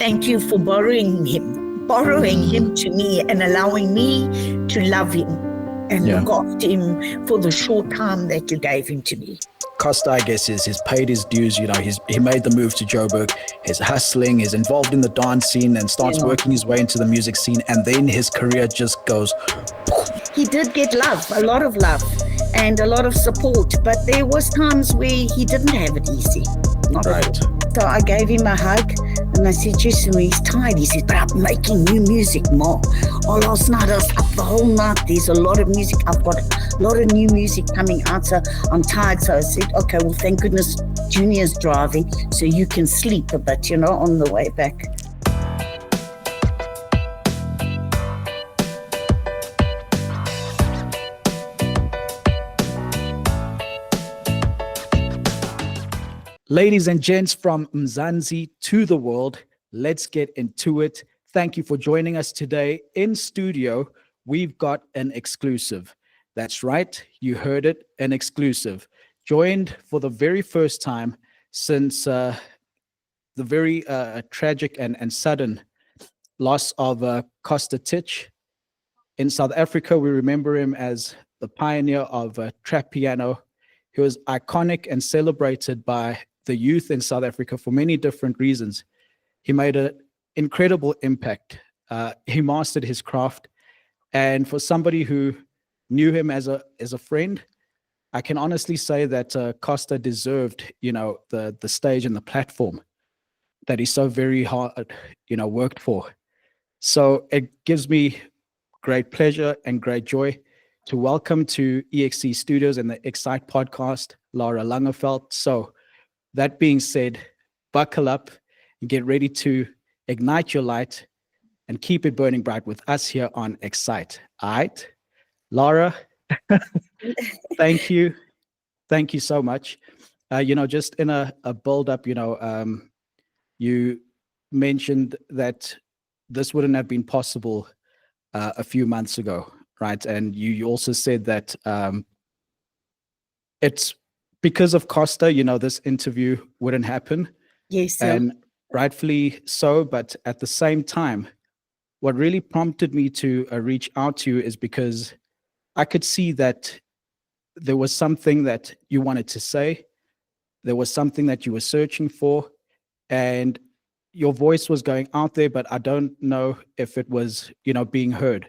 Thank you for borrowing him to me and allowing me to love him and look after him for the short time that you gave him to me. Costa, I guess, he's paid his dues. You know, he made the move to Joburg. He's hustling. He's involved in the dance scene and starts working his way into the music scene. And then his career just goes. He did get love, a lot of love, and a lot of support. But there was times where he didn't have it easy. Not right. So I gave him a hug and I said, Jason, he's tired. He said, but I'm making new music more. Oh, last night I was up the whole night. There's a lot of music. I've got a lot of new music coming out. So I'm tired. So I said, okay, well, thank goodness Junior's driving so you can sleep a bit, on the way back. Ladies and gents, from Mzansi to the world, let's get into it. Thank you for joining us today. In studio, we've got an exclusive. That's right, you heard it, an exclusive. Joined for the very first time since the very tragic and sudden loss of Costa Titch. In South Africa, we remember him as the pioneer of trap piano. He was iconic and celebrated by the youth in South Africa for many different reasons. He made an incredible impact. He mastered his craft. And for somebody who knew him as a friend, I can honestly say that Costa deserved, the stage and the platform that he so very hard, worked for. So it gives me great pleasure and great joy to welcome to EXC Studios and the EXC-i8 podcast, Lara Langeveldt. So that being said, buckle up and get ready to ignite your light and keep it burning bright with us here on EXC-i8. All right, Lara, thank you. Thank you so much. Just in a build-up, you mentioned that this wouldn't have been possible a few months ago, right? And you also said that it's because of Costa, this interview wouldn't happen. Yes, sir. And rightfully so. But at the same time, what really prompted me to reach out to you is because I could see that there was something that you wanted to say. There was something that you were searching for. And your voice was going out there, but I don't know if it was, being heard.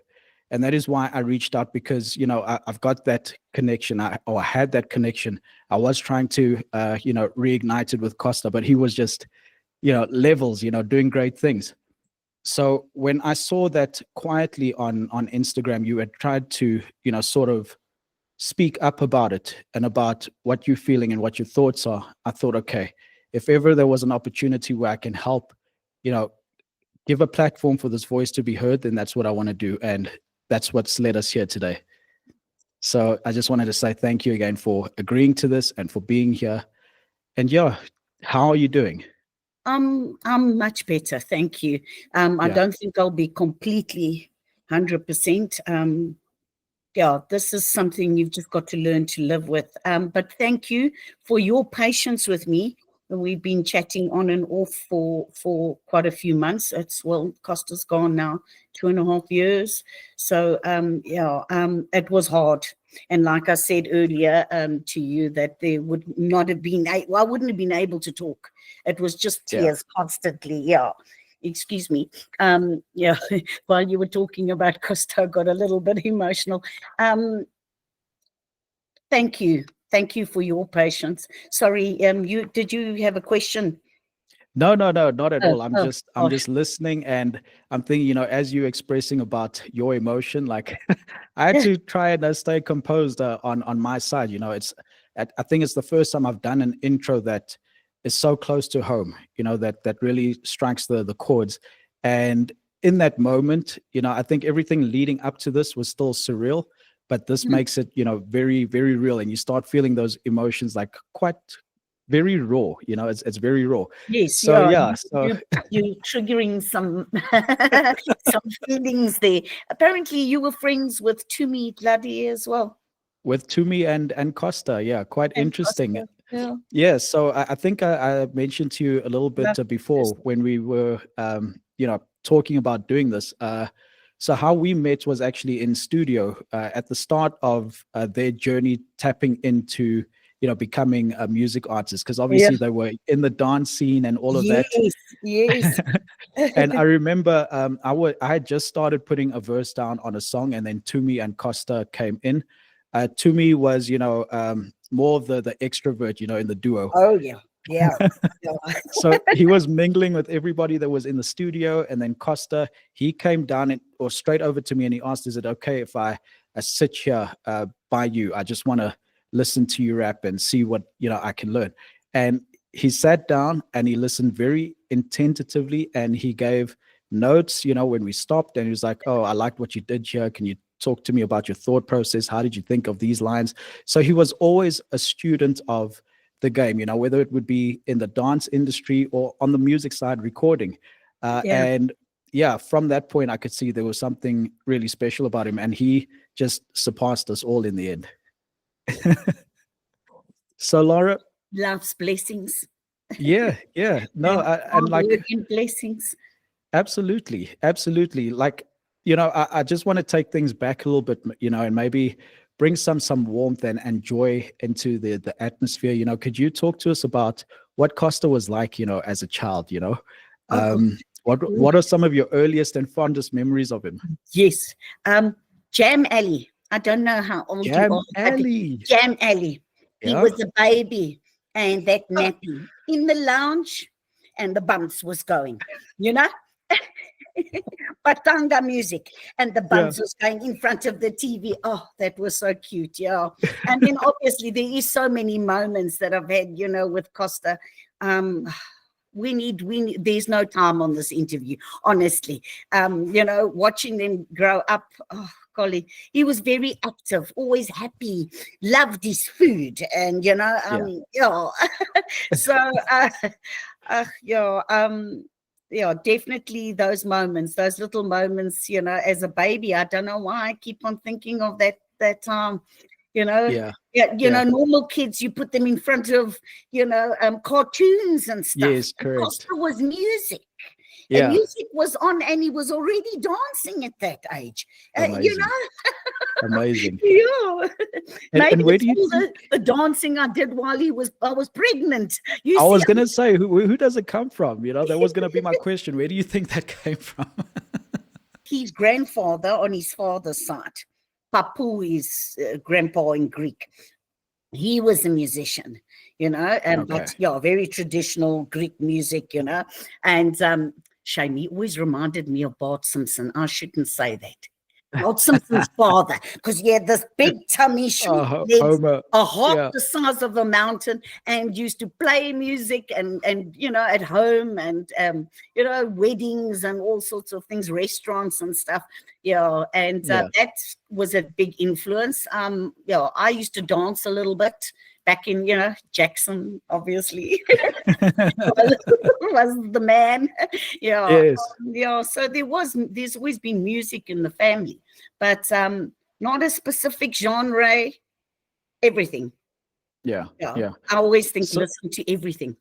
And that is why I reached out, because, I've got that connection. I had that connection. I was trying to, reignite it with Costa, but he was just, levels, doing great things. So when I saw that quietly on Instagram, you had tried to, sort of speak up about it and about what you're feeling and what your thoughts are, I thought, okay, if ever there was an opportunity where I can help, give a platform for this voice to be heard, then that's what I want to do. And that's what's led us here today. So I just wanted to say thank you again for agreeing to this and for being here. And how are you doing? I'm much better, thank you. I don't think I'll be completely 100%. This is something you've just got to learn to live with. But thank you for your patience with me. We've been chatting on and off for quite a few months. Costa's gone now 2.5 years. So it was hard. And like I said earlier to you, that there would not have been, I wouldn't have been able to talk. It was just tears constantly. Excuse me. While you were talking about Costa, I got a little bit emotional. Thank you. Thank you for your patience. Sorry, did you have a question? No, not at all. I'm just listening, and I'm thinking, as you expressing about your emotion, like I had to try and stay composed on my side. I think it's the first time I've done an intro that is so close to home. That really strikes the chords. And in that moment, I think everything leading up to this was still surreal. But this makes it, very, very real. And you start feeling those emotions like quite very raw, it's very raw. Yes. So, You're triggering some feelings there. Apparently you were friends with Tumi Bloody as well. With Tumi and Costa. Yeah, quite interesting. Costa. Yeah. Yeah, so I think I mentioned to you a little bit before when we were, talking about doing this. So how we met was actually in studio at the start of their journey, tapping into, becoming a music artist, because Yeah. obviously they were in the dance scene and all of that. Yes, yes. And I remember I had just started putting a verse down on a song, and then Tumi and Costa came in. Tumi was, more of the extrovert, in the duo. Oh, yeah. Yeah. So he was mingling with everybody that was in the studio, and then Costa, he came down or straight over to me, and he asked, "Is it okay if I sit here by you? I just want to listen to you rap and see what I can learn." And he sat down and he listened very attentively, and he gave notes. When we stopped, and he was like, "Oh, I liked what you did here. Can you talk to me about your thought process? How did you think of these lines?" So he was always a student of the game, whether it would be in the dance industry or on the music side recording. Yeah. And yeah, from that point, I could see there was something really special about him, and he just surpassed us all in the end. So Lara, Love's blessings. yeah, no, and like blessings. Absolutely. Like, I just want to take things back a little bit, and maybe bring some warmth and joy into the atmosphere. Could you talk to us about what Costa was like, as a child? What are some of your earliest and fondest memories of him? Yes. Jam Alley. I don't know how old you are. Jam Alley. He was a baby, and that nappy in the lounge, and the bumps was going, Patanga music, and the bumps was going in front of the TV. Oh, that was so cute. Yeah. And then obviously there is so many moments that I've had, with Costa. We need, there's no time on this interview, honestly. Watching them grow up, oh, golly, he was very active, always happy, loved his food, and, so, definitely those moments, those little moments, as a baby. I don't know why I keep on thinking of that time, normal kids, you put them in front of, cartoons and stuff. Yes, correct. Costa was music. And music was on, and he was already dancing at that age. Amazing. Amazing. Yeah. And where do you think the dancing I did while I was pregnant? I was going to say, who does it come from? That was going to be my question. Where do you think that came from? His grandfather on his father's side, Papu is grandpa in Greek. He was a musician, but very traditional Greek music, and shame, he always reminded me of Bart Simpson. I shouldn't say that. Bart Simpson's father, because he had this big tummy, short legs, a heart the size of a mountain, and used to play music and at home, and weddings and all sorts of things, restaurants and stuff. That was a big influence. I used to dance a little bit back in, Jackson, obviously, was the man. Yes. So there's always been music in the family, but not a specific genre, everything. Yeah. I always think listen to everything.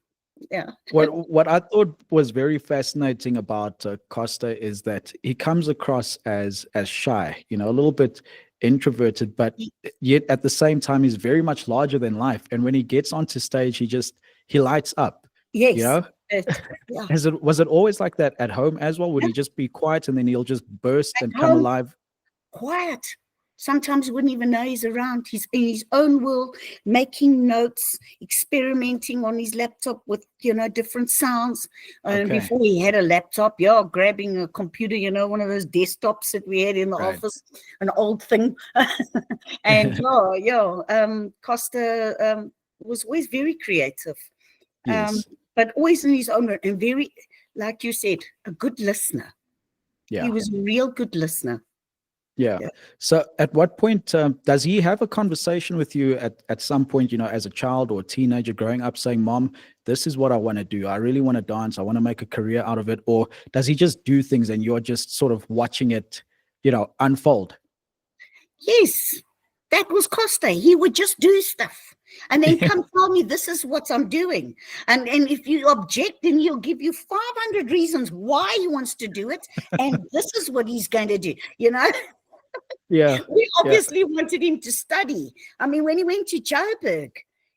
Yeah. What I thought was very fascinating about Costa is that he comes across as shy, a little bit introverted, but yet at the same time he's very much larger than life. And when he gets onto stage, he lights up. Yes. Was it always like that at home as well? Would he just be quiet and then he'll just burst and come alive? Quiet. Sometimes you wouldn't even know he's around. He's in his own world, making notes, experimenting on his laptop with, different sounds. And before he had a laptop, grabbing a computer, one of those desktops that we had in the office, an old thing. And Costa was always very creative, but always in his own way, and very, like you said, a good listener. Yeah. He was a real good listener. Yeah. So at what point does he have a conversation with you at some point, as a child or a teenager growing up, saying, "Mom, this is what I want to do. I really want to dance. I want to make a career out of it"? Or does he just do things and you're just sort of watching it, unfold? Yes, that was Costa. He would just do stuff. And then come tell me this is what I'm doing. And if you object, then he'll give you 500 reasons why he wants to do it. And this is what he's going to do, you know? Yeah. We obviously wanted him to study. I mean, when he went to Joburg,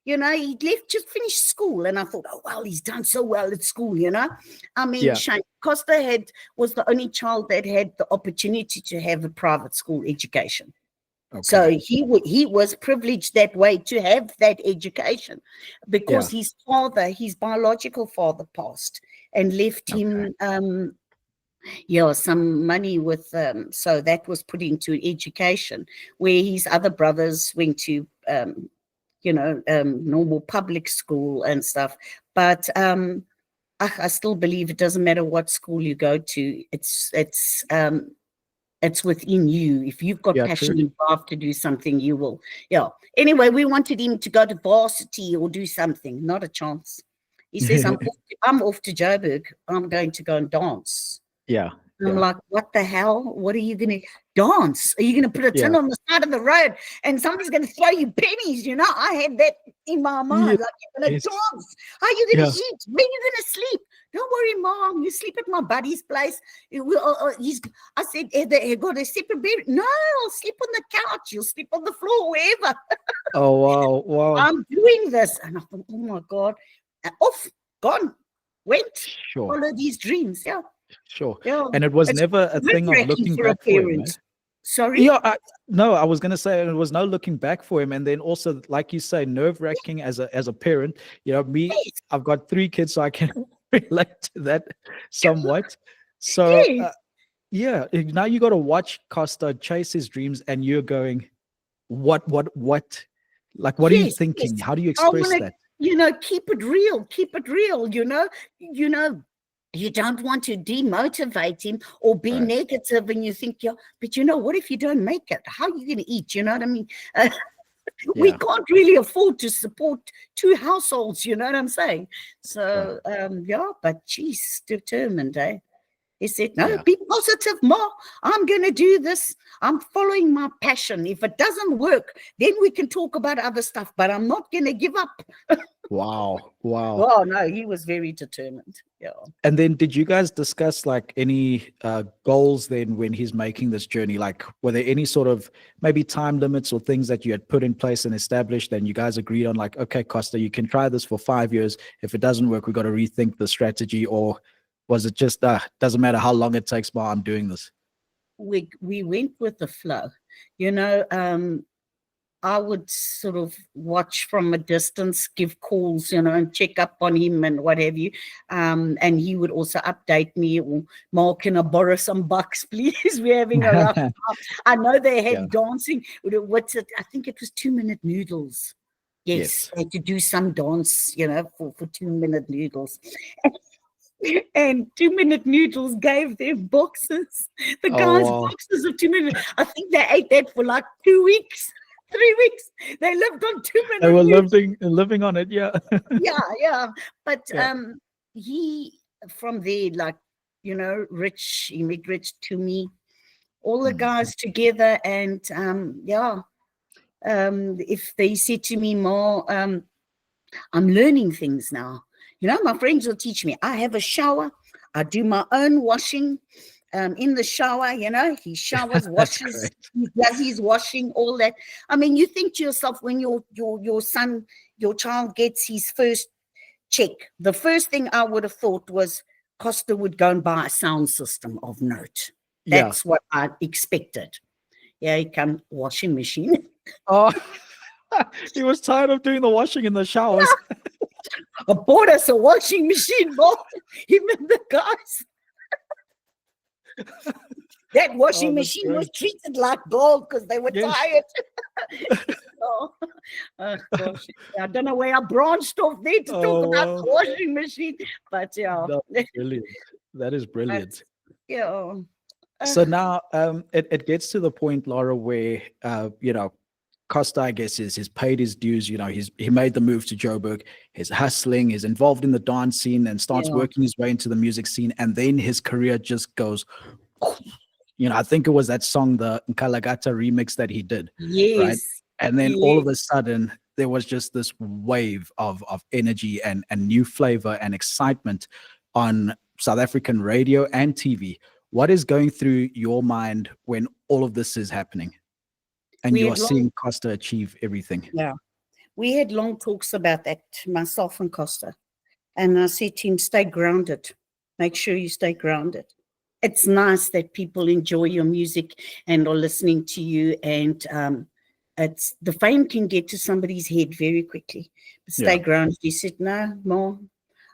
you know, he just finished school. And I thought, oh, well, he's done so well at school, you know? I mean, Shane, Costa was the only child that had the opportunity to have a private school education. Okay. So he was privileged that way to have that education because his father, his biological father, passed and left him some money with so that was put into education, where his other brothers went to normal public school and stuff. But I still believe it doesn't matter what school you go to, it's within you. If you've got passion and drive to do something, you will. Yeah. Anyway, we wanted him to go to varsity or do something. Not a chance. He says, I'm off to Joburg. I'm going to go and dance. Yeah. I'm like, what the hell? What are you going to dance? Are you going to put a tin on the side of the road and somebody's going to throw you pennies? You know, I had that in my mind. Like, you're going to dance. How are you going to eat? When are you going to sleep? Don't worry, Mom. You sleep at my buddy's place. I said, they got a separate bed. No, I'll sleep on the couch. You'll sleep on the floor, wherever. Oh, wow. I'm doing this. And I thought, oh, my God. Off, gone, went, followed these dreams. Yeah. Sure. Yeah. And it was never a thing of looking back for him. Eh? Sorry? Yeah, I was going to say it was no looking back for him. And then also, like you say, nerve-wracking as a parent. You know, me, I've got 3 kids, so I can relate to that somewhat. So, now you got to watch Costa chase his dreams and you're going, what? Like, what are you thinking? How do you express that? You know, keep it real, you know, you don't want to demotivate him or be negative, and you think, but you know, what if you don't make it? How are you going to eat? You know what I mean? We can't really afford to support 2 households, you know what I'm saying? So, but geez, determined, eh? He said, no, be positive, Ma. I'm going to do this. I'm following my passion. If it doesn't work, then we can talk about other stuff, but I'm not going to give up. Wow. Oh, no, he was very determined. Yeah. And then did you guys discuss like any goals then when he's making this journey? Like, were there any sort of maybe time limits or things that you had put in place and established and you guys agreed on, like, okay, Costa, you can try this for 5 years. If it doesn't work, we've got to rethink the strategy? Or was it just, doesn't matter how long it takes, but I'm doing this? We went with the flow. You know, I would sort of watch from a distance, give calls, you know, and check up on him and what have you. And he would also update me, or, Mark, can I borrow some bucks, please? We're having a rough time. I know they had dancing. What's it? I think it was 2-minute noodles. Yes, they had to do some dance, you know, for 2-minute noodles. And 2-minute noodles gave them boxes. The guys boxes of 2-minute. I think they ate that for like 2 weeks. 3 weeks. They lived on 2-minute. They were living on it, yeah. yeah. But he, from there, like, you know, Rich, he met Rich, to me, all the guys together, and if they said to me, more, I'm learning things now. You know, my friends will teach me. I have a shower. I do my own washing. In the shower, you know, he showers, washes, he does his washing, all that. I mean, you think to yourself, when your son, your child gets his first check, the first thing I would have thought was Costa would go and buy a sound system of note. That's what I expected. Yeah, he come washing machine. Oh, he was tired of doing the washing in the showers. I bought us a washing machine, Bob. Him and the guys. That washing machine was treated like gold because they were tired. Gosh. I don't know where I branched off there to talk about the washing machine, but That's brilliant. That is brilliant. So now it gets to the point, Lara, where you know, Costa, I guess, he's paid his dues. You know, he made the move to Joburg. He's hustling. He's involved in the dance scene and starts working his way into the music scene. And then his career just goes. You know, I think it was that song, the Kalakatha remix that he did. Yes. Right? And then all of a sudden, there was just this wave of energy and new flavor and excitement on South African radio and TV. What is going through your mind when all of this is happening and you are seeing Costa achieve everything? Yeah, we had long talks about that, myself and Costa. And I said to him, stay grounded. Make sure you stay grounded. It's nice that people enjoy your music and are listening to you. And it's the fame can get to somebody's head very quickly. But stay grounded. He said, no, more.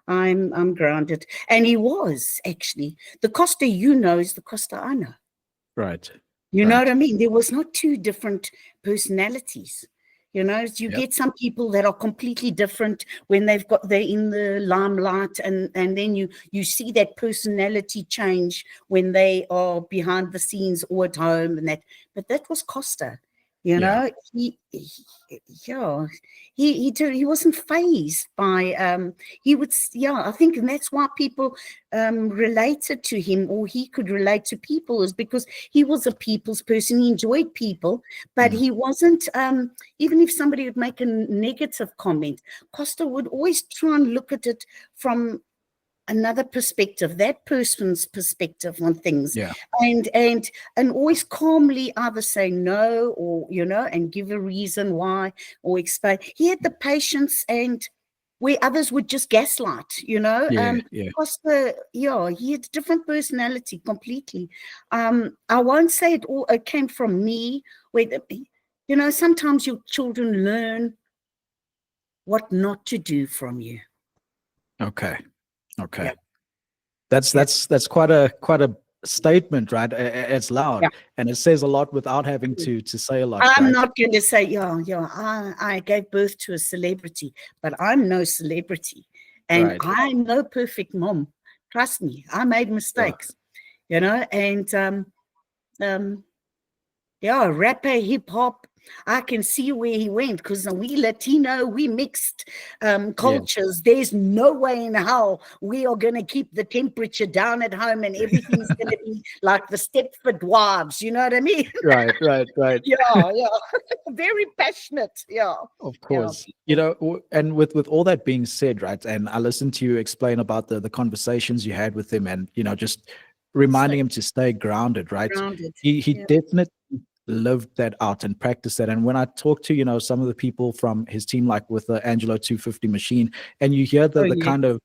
I'm grounded. And he was actually. The Costa you know is the Costa I know. Right. You know what I mean? There was not two different personalities. You know, you get some people that are completely different when they're in the limelight, and then you see that personality change when they are behind the scenes or at home, and that. But that was Costa. You know, he wasn't fazed by he would I think, and that's why people related to him, or he could relate to people, is because he was a people's person. He enjoyed people, but he wasn't even if somebody would make a negative comment, Costa would always try and look at it from another perspective, that person's perspective on things, and always calmly either say no, or and give a reason why, or explain. He had the patience, and where others would just gaslight, Costa, he had a different personality completely. I won't say it came from me, where sometimes your children learn what not to do from you. Okay. That's quite a statement, right? It's loud, and it says a lot without having to say a lot. I'm not going to say, I gave birth to a celebrity, but I'm no celebrity, and I'm no perfect mom. Trust me, I made mistakes, and rapper, hip hop. I can see where he went, because we Latino, we mixed cultures. There's no way in hell we are going to keep the temperature down at home and everything's going to be like the Stepford Wives. You know what I mean? Right. Yeah. Very passionate. Yeah. Of course. And with all that being said, right, and I listened to you explain about the conversations you had with him, and, just reminding him to stay grounded, right? He definitely lived that out and practiced that. And when I talk to some of the people from his team, like with the Angelo 250 machine, and you hear the kind of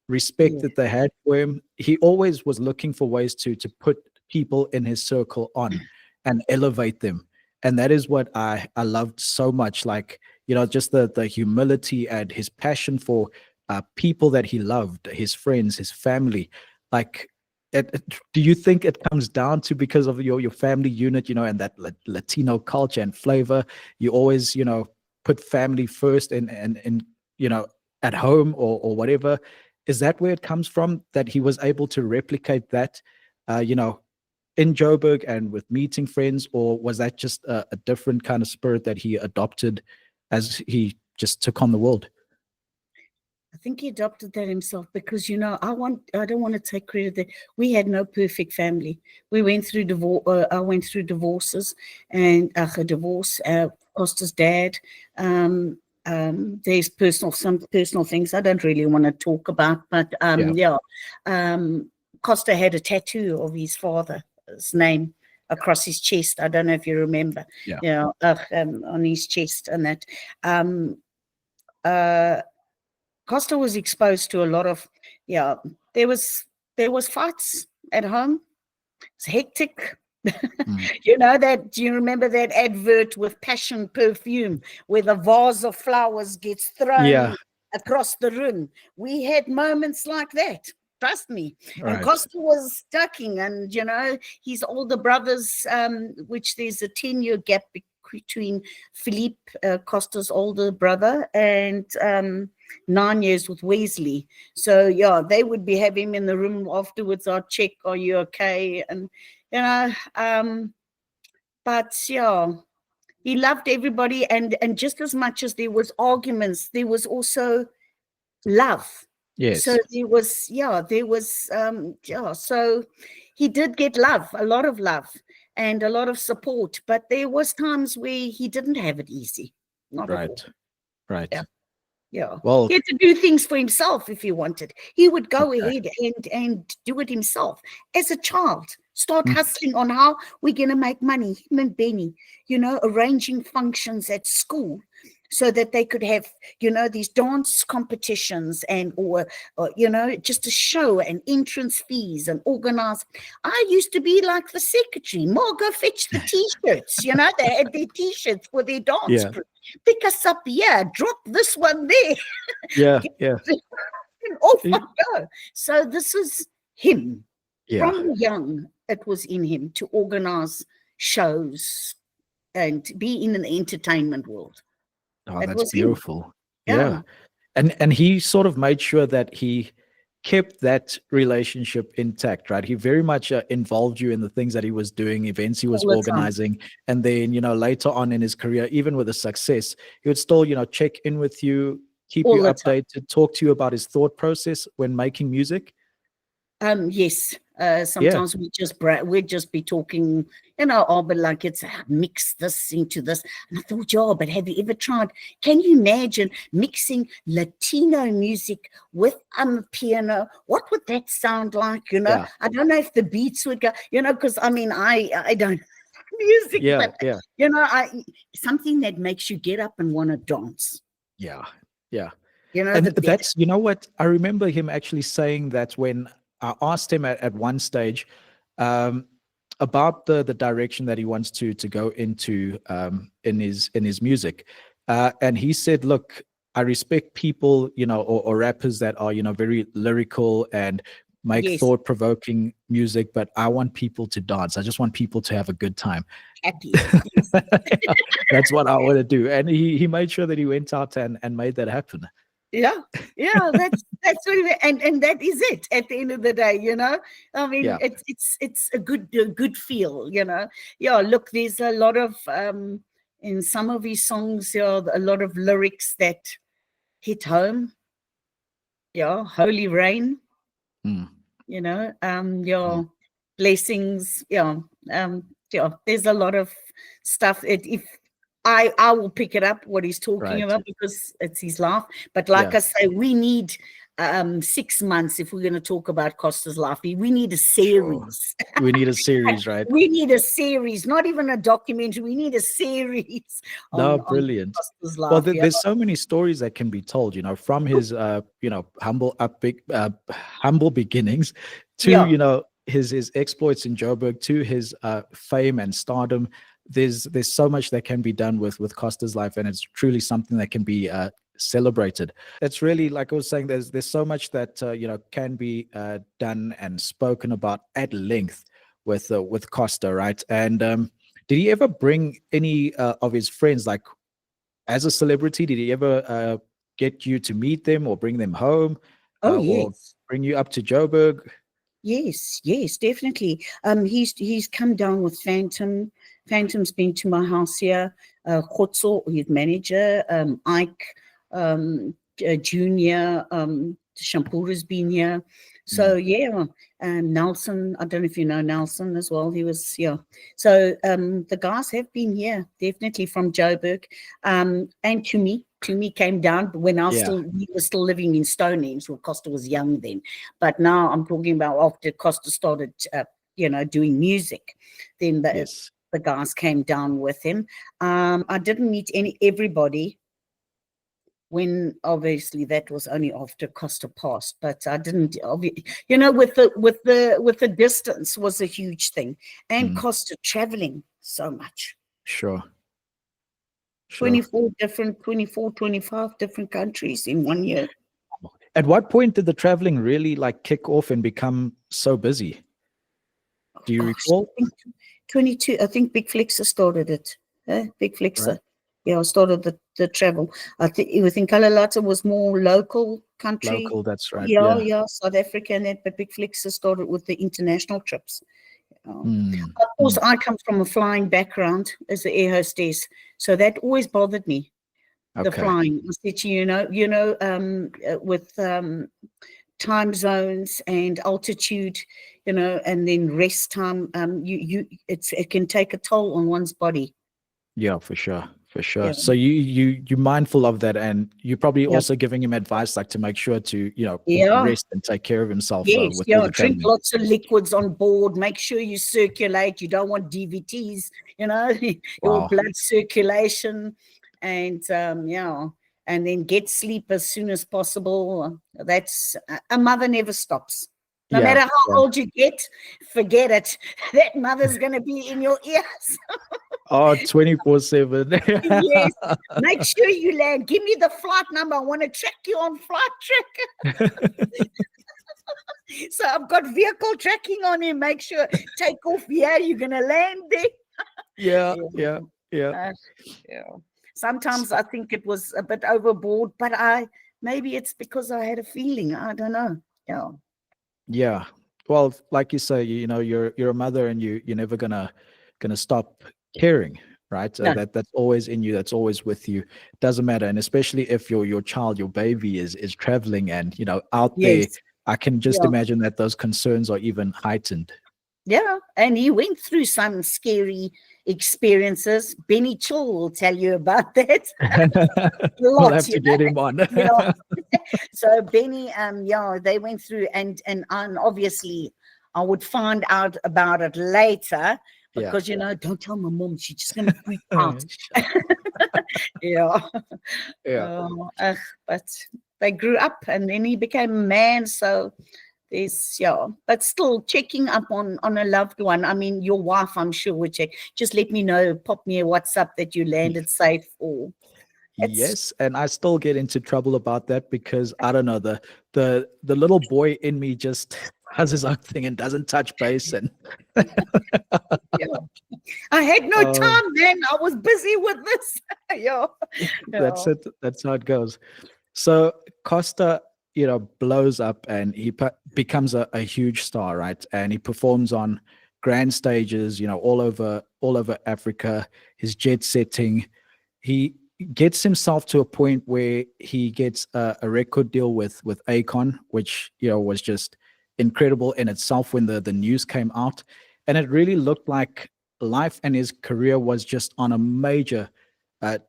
respect that they had for him, he always was looking for ways to put people in his circle on and elevate them. And that is what I loved so much, like just the humility and his passion for people that he loved, his friends, his family. Like, do you think it comes down to, because of your family unit, and that Latino culture and flavor, you always, put family first and at home or whatever? Is that where it comes from, that he was able to replicate that, in Joburg and with meeting friends, or was that just a different kind of spirit that he adopted as he just took on the world? I think he adopted that himself, because I don't want to take credit that we had no perfect family. We went through divorce. I went through divorces, and a divorce. Costa's dad. There's some personal things I don't really want to talk about, but Costa had a tattoo of his father's name across his chest. I don't know if you remember. On his chest, and that. Costa was exposed to a lot of, there was fights at home. It's hectic. Do you remember that advert with Passion Perfume, where the vase of flowers gets thrown across the room? We had moments like that. Trust me. Right. And Costa was ducking, and his older brothers, which there's a 10-year gap between Philippe, Costa's older brother, and 9 years with Wesley. So they would be having him in the room afterwards. I'd check, are you okay? And but he loved everybody, and just as much as there was arguments, there was also love. Yes. So so he did get love, a lot of love and a lot of support, but there was times where he didn't have it easy. Not at all. Right. Yeah. Yeah. Well, He had to do things for himself if he wanted. He would go ahead and do it himself as a child. Start hustling on how we're going to make money. Him and Benny, arranging functions at school so that they could have, these dance competitions or just a show and entrance fees and organize. I used to be like the secretary. More go fetch the T-shirts. They had their T-shirts for their dance group. Pick us up here, drop this one there. Yeah. And off I go. So this is him. Yeah. From young, it was in him to organize shows and be in an entertainment world. Oh, That that's was him. beautiful. Yeah. And he sort of made sure that he kept that relationship intact, right? He very much involved you in the things that he was doing, events he was organizing. And then, later on in his career, even with the success, he would still, check in with you, keep you updated, talk to you about his thought process when making music. Yes. Sometimes we'd just be talking, but like it's mix this into this. And I thought, but have you ever tried? Can you imagine mixing Latino music with piano? What would that sound like? I don't know if the beats would go, because I don't music, but something that makes you get up and want to dance. Yeah. Yeah. And that's, what I remember him actually saying that when I asked him at one stage about the direction that he wants to go into in his music, and he said, "Look, I respect people, or rappers that are, very lyrical and make thought-provoking music, but I want people to dance. I just want people to have a good time. Happy. That's what I want to do." And he made sure that he went out and made that happen. Yeah, that's what and that is it at the end of the day, it's a good feel, look, there's a lot of in some of his songs, a lot of lyrics that hit home. Holy rain, blessings, there's a lot of stuff. If I will pick it up what he's talking about because it's his life. But like I say, we need 6 months if we're going to talk about Costa's life. We need a series. Sure. We need a series, right? We need a series, not even a documentary. We need a series. Brilliant. On Costa's life. Well, there's so many stories that can be told, from his humble beginnings to his exploits in Joburg, to his fame and stardom. There's so much that can be done with Costa's life, and it's truly something that can be celebrated. It's really, like I was saying, there's so much that can be done and spoken about at length with Costa, right? And did he ever bring any of his friends, like as a celebrity? Did he ever get you to meet them or bring them home? Or bring you up to Joburg? Yes, definitely. He's come down with Phantom. Phantom's been to my house here. Khotso, his manager, Ike, Junior, Shampura's been here. So Nelson, I don't know if you know Nelson as well. He was So the guys have been here, definitely from Joburg. And Tumi came down when we were still living in Stonehenge. Well, Costa was young then, but now I'm talking about after Costa started, doing music. Then the guys came down with him. I didn't meet everybody when obviously that was only after Costa passed, but I didn't, with the distance was a huge thing, and Costa traveling so much. Sure. 25 different countries in 1 year. At what point did the traveling really kick off and become so busy? Do you recall? 22. I think Big Flexa started it. Big Flexa. Right. Started the travel. I think Kalakatha was more local country. Local, that's right. South Africa and that, but Big Flexa started with the international trips. Of course, I come from a flying background as an air hostess, so that always bothered me. The flying. I said to you, with time zones and altitude, and then rest time, it can take a toll on one's body. Yeah, for sure. For sure. Yeah. So you're mindful of that, and you're probably Yeah. also giving him advice, like to make sure to Yeah. rest and take care of himself Yes, with all yeah, the drink traveling. lots of liquids on board. Make sure you circulate. You don't want DVTs, your Wow. blood circulation, and and then get sleep as soon as possible. That's a mother never stops. No Yeah. matter how old you get, forget it. That mother's going to be in your ears. Oh, 24/7. Yes. Make sure you land. Give me the flight number. I want to track you on Flight Tracker. So I've got vehicle tracking on him. Make sure take off here. You're going to land there. Yeah. Yeah. Sometimes I think it was a bit overboard, but maybe it's because I had a feeling. I don't know. Yeah. Yeah. Well, like you say, you're a mother, and you're never gonna stop caring, right? No. That's always in you. That's always with you. Doesn't matter, and especially if your child, your baby, is traveling and out there. Yes. I can just Yeah. imagine that those concerns are even heightened. Yeah, and he went through some scary experiences. Benny Chill will tell you about that. We'll have to get him on. Yeah. So Benny, they went through, and obviously I would find out about it later because don't tell my mom, she's just gonna freak out. Yeah. But they grew up, and then he became a man. So there's but still checking up on a loved one. I mean, your wife, I'm sure, would check. Just let me know, pop me a WhatsApp that you landed safe. Or yes, and I still get into trouble about that because I don't know, the little boy in me just does his own thing and doesn't touch base. And I had no time then. I was busy with this. That's it. That's how it goes. So Costa, blows up, and he becomes a huge star, right? And he performs on grand stages, all over Africa. His jet setting, he gets himself to a point where he gets a record deal with Akon, which was just incredible in itself when the news came out. And it really looked like life and his career was just on a major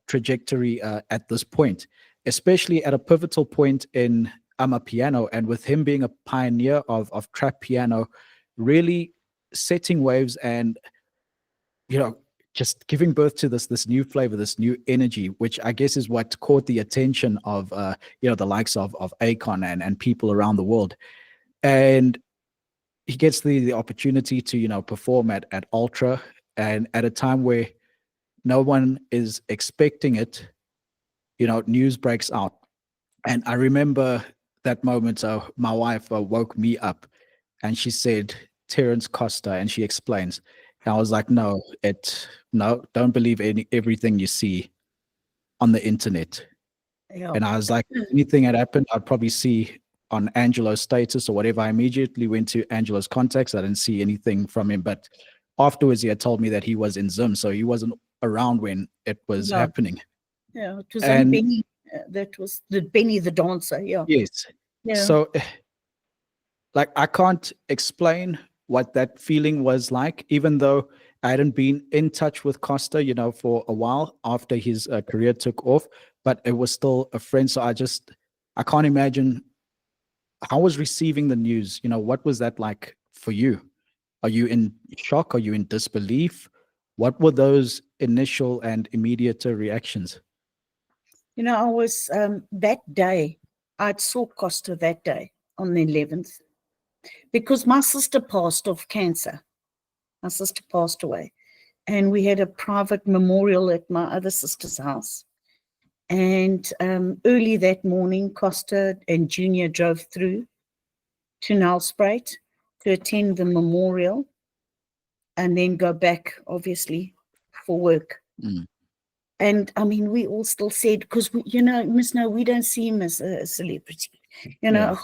trajectory at this point, especially at a pivotal point in Amapiano, and with him being a pioneer of trap piano, really setting waves and just giving birth to this new flavor, this new energy, which I guess is what caught the attention of the likes of Akon and people around the world. And he gets the opportunity to perform at Ultra, and at a time where no one is expecting it, news breaks out. And I remember that moment. My wife woke me up, and she said, Terence Costa, and she explains. And I was like, no, don't believe everything you see on the internet. And I was like, anything had happened, I'd probably see on Angelo's status or whatever. I immediately went to Angelo's contacts. I didn't see anything from him, but afterwards he had told me that he was in Zim, so he wasn't around when it was happening. Yeah, it was only Benny. That was the Benny the dancer. Yeah. Yes. Yeah. So, like, I can't explain what that feeling was like, even though I hadn't been in touch with Costa, for a while after his career took off, but it was still a friend. So I can't imagine how was receiving the news. What was that like for you? Are you in shock? Are you in disbelief? What were those initial and immediate reactions? I was that day, I saw Costa that day on the 11th because my sister passed of cancer. My sister passed away, and we had a private memorial at my other sister's house. And early that morning, Costa and Junior drove through to Nelspruit to attend the memorial and then go back, obviously, for work. Mm. And I mean, we all still said, because you must know, we don't see him as a celebrity. So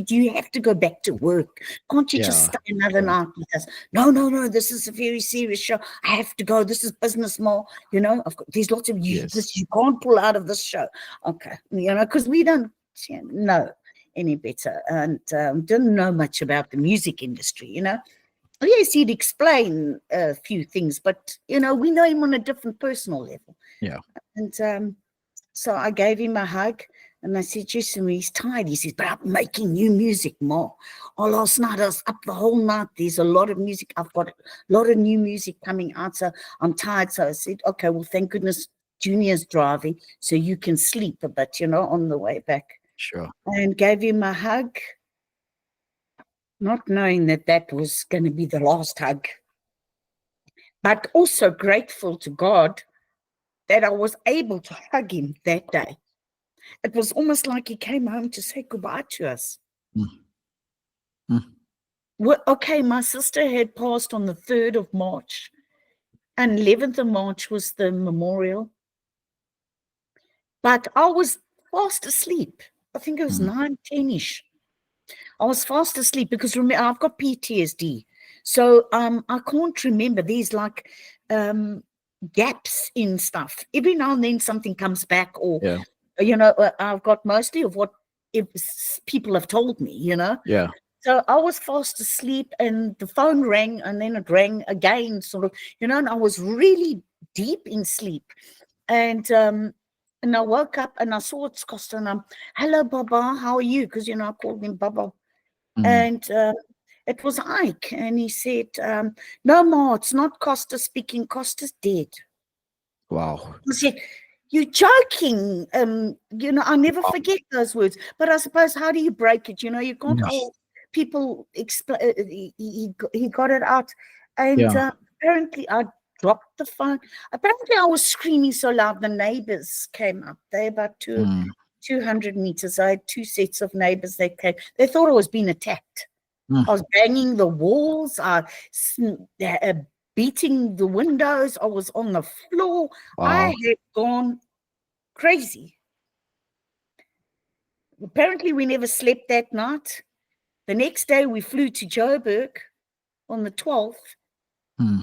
do you have to go back to work? Can't you just stay another night with us? No, this is a very serious show. I have to go. This is business more. There's lots of you can't pull out of this show. Okay, because we don't know any better and didn't know much about the music industry, Yes, he'd explain a few things, but, we know him on a different personal level. Yeah. And so I gave him a hug, and I said, Jason, he's tired. He says, but I'm making new music, Ma. Oh, last night I was up the whole night. There's a lot of music. I've got a lot of new music coming out, so I'm tired. So I said, okay, well, thank goodness Junior's driving, so you can sleep a bit, on the way back. Sure. And gave him a hug, not knowing that was going to be the last hug, but also grateful to God that I was able to hug him that day. It was almost like he came home to say goodbye to us. Well, okay, my sister had passed on the 3rd of March, and 11th of March was the memorial. But I was fast asleep. I think it was 9, 10-ish. I was fast asleep because remember, I've got PTSD. So I can't remember. There's like gaps in stuff. Every now and then something comes back, or, I've got mostly of what people have told me, Yeah. So I was fast asleep, and the phone rang, and then it rang again, sort of, and I was really deep in sleep. And I woke up and I saw it's Costa, and I'm, hello, Baba, how are you? Because, I called him Baba. And it was Ike, and he said, no, Ma, it's not Costa speaking. Costa's dead. Wow. I said, you're joking. I never forget those words. But I suppose, how do you break it? You can't hold people explain. He got it out. And apparently I dropped the phone. Apparently I was screaming so loud the neighbors came up. They're about 200 meters. I had 2 sets of neighbors that came. They thought I was being attacked. I was banging the walls, beating the windows. I was on the floor. Wow. I had gone crazy. Apparently we never slept that night. The next day we flew to Joburg on the 12th.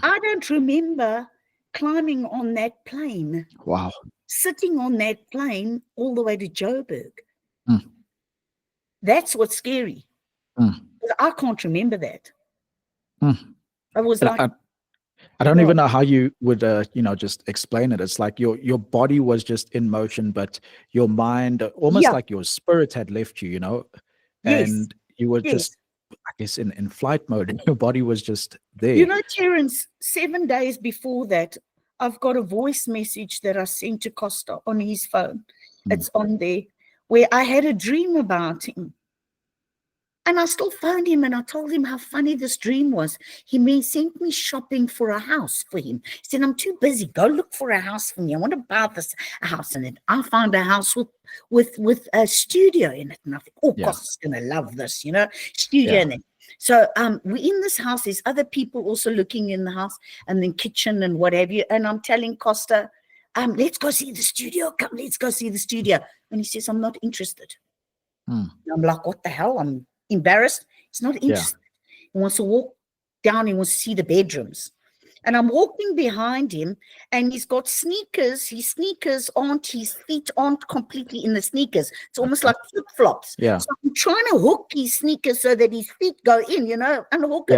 I don't remember climbing on that plane. Wow. Sitting on that plane all the way to Joburg. That's what's scary. I can't remember that. I was like, I don't even know how you would, just explain it. It's like your body was just in motion, but your mind, almost like your spirit had left you, and you were just, I guess, in flight mode, and your body was just there. Terence, 7 days before that, I've got a voice message that I sent to Costa on his phone. It's on there, where I had a dream about him. And I still phoned him, and I told him how funny this dream was. He sent me shopping for a house for him. He said, I'm too busy. Go look for a house for me. I want to buy this house. And then I found a house with a studio in it. And I think, Costa's going to love this, studio in it. So we're in this house. There's other people also looking in the house, and then kitchen and what have you. And I'm telling Costa, let's go see the studio. Come, let's go see the studio. And he says, I'm not interested. I'm like, what the hell? I'm embarrassed. He's not interested. He wants to walk down. He wants to see the bedrooms. And I'm walking behind him, and he's got sneakers. His feet aren't completely in the sneakers. It's almost like flip-flops. Yeah. So I'm trying to hook his sneakers so that his feet go in, and hook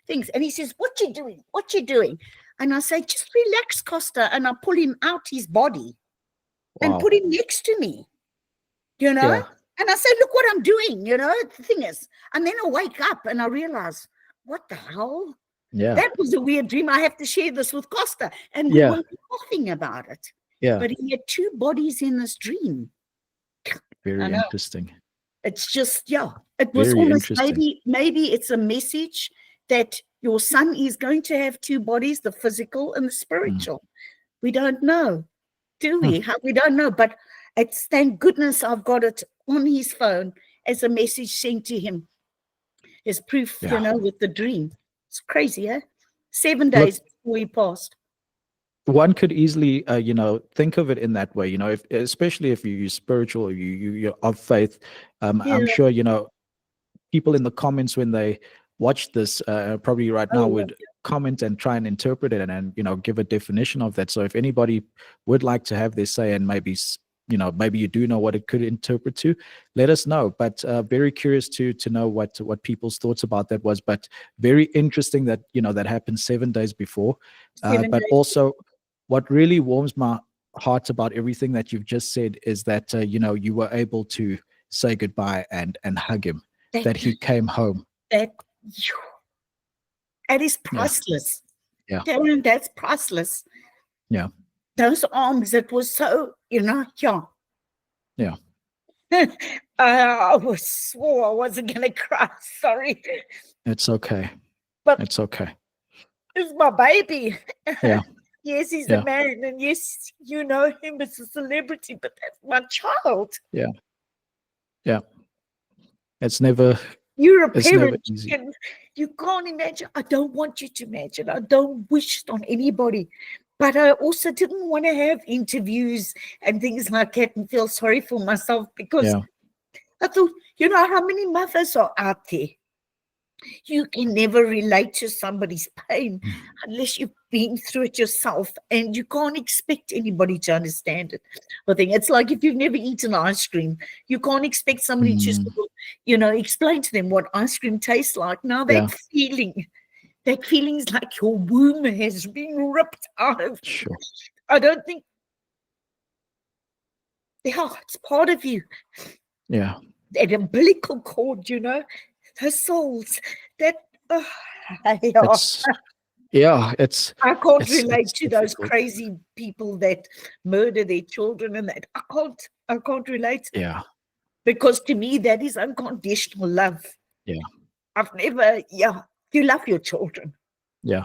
things. And he says, what you doing? What you doing? And I say, just relax, Costa. And I pull him out his body and put him next to me, Yeah. And I said, look what I'm doing, the thing is. And then I wake up and I realize, what the hell? Yeah. That was a weird dream. I have to share this with Costa. And we were laughing about it. Yeah. But he had 2 bodies in this dream. Very interesting. It's just, it was Very almost interesting. maybe it's a message that your son is going to have 2 bodies, the physical and the spiritual. We don't know, do we? We don't know. But it's, thank goodness I've got it on his phone as a message sent to him as proof, with the dream. It's crazy, 7 days before he passed. One could easily, think of it in that way, especially if you're spiritual or you're of faith. I'm sure, people in the comments when they watch this probably right now would comment and try and interpret it and give a definition of that. So if anybody would like to have their say and maybe maybe you do know what it could interpret to, let us know. But very curious to know what people's thoughts about that was. But very interesting that that happened 7 days before. 7 But days. also, what really warms my heart about everything that you've just said is that you were able to say goodbye and hug him. That he came home. That is Yeah. priceless. Yeah. Darren, that's priceless. Yeah. Those arms, it was so, yeah. Yeah. I swore I wasn't going to cry. Sorry. It's okay. But it's okay. It's my baby. Yeah. Yes, he's Yeah. a man. And yes, you know him as a celebrity, but that's my child. Yeah. Yeah. It's never You're a It's never parent, easy. and you can't imagine. I don't want you to imagine. I don't wish it on anybody. But I also didn't want to have interviews and things like that and feel sorry for myself, because Yeah. I thought, how many mothers are out there? You can never relate to somebody's pain unless you've been through it yourself, and you can't expect anybody to understand it. I think it's like if you've never eaten ice cream, you can't expect somebody to sort of, explain to them what ice cream tastes like. Now that feeling is like your womb has been ripped out of you. Sure. I don't think, it's part of you. Yeah. That umbilical cord, her souls, that, It's I can't it's relate to those difficult. crazy people that murder their children and that. I can't relate. Yeah. Because to me, that is unconditional love. Yeah. I've never, you love your children. Yeah.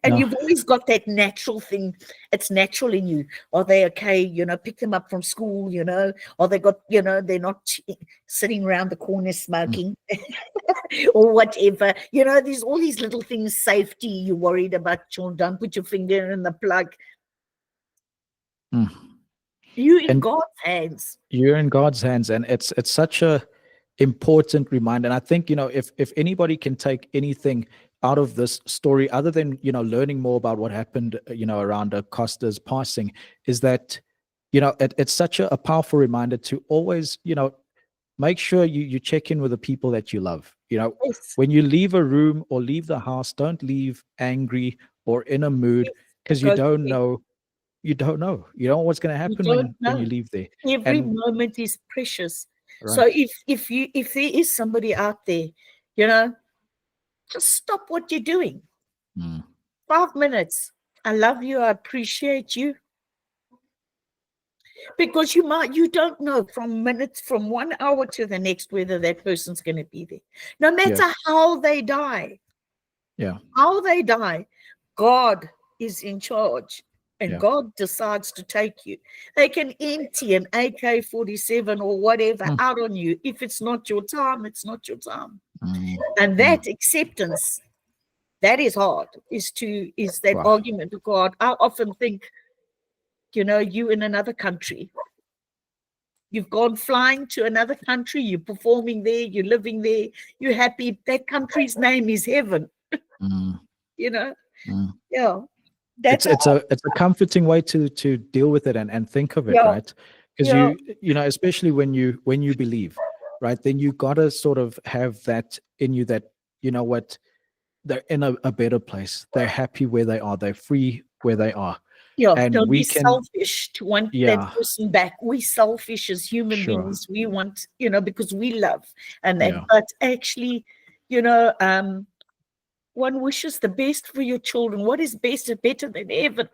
And No. you've always got that natural thing. It's natural in you. Are they okay? Pick them up from school, or they got, they're not sitting around the corner smoking or whatever. There's all these little things, safety, you're worried about children. Don't put your finger in the plug. You're in God's hands. You're in God's hands, and it's such a important reminder. And I think, if anybody can take anything out of this story, other than, learning more about what happened, around Costa's passing, is that, it's such a powerful reminder to always, make sure you check in with the people that you love. Yes. When you leave a room or leave the house, don't leave angry or in a mood, because you don't know. You don't know what's going to happen when you leave there. Every moment is precious. Right. So if there is somebody out there, just stop what you're doing. 5 minutes. I love you. I appreciate you. Because you don't know from 1 hour to the next whether that person's going to be there. No matter how they die. Yeah. How they die, God is in charge. And God decides to take you. They can empty an AK-47 or whatever out on you. If it's not your time, it's not your time. And that acceptance, that is hard, is that argument to God. I often think, you in another country. You've gone flying to another country, you're performing there, you're living there, you're happy. That country's name is heaven. Yeah. It's a comforting way to deal with it and think of it, right? Because you especially when you believe, right, then you gotta sort of have that in you, that what, they're in a better place, they're happy where they are, they're free where they are. And don't we be can selfish to want that person back. We selfish as human beings. We want, because we love, but actually, one wishes the best for your children. What is best is better than heaven.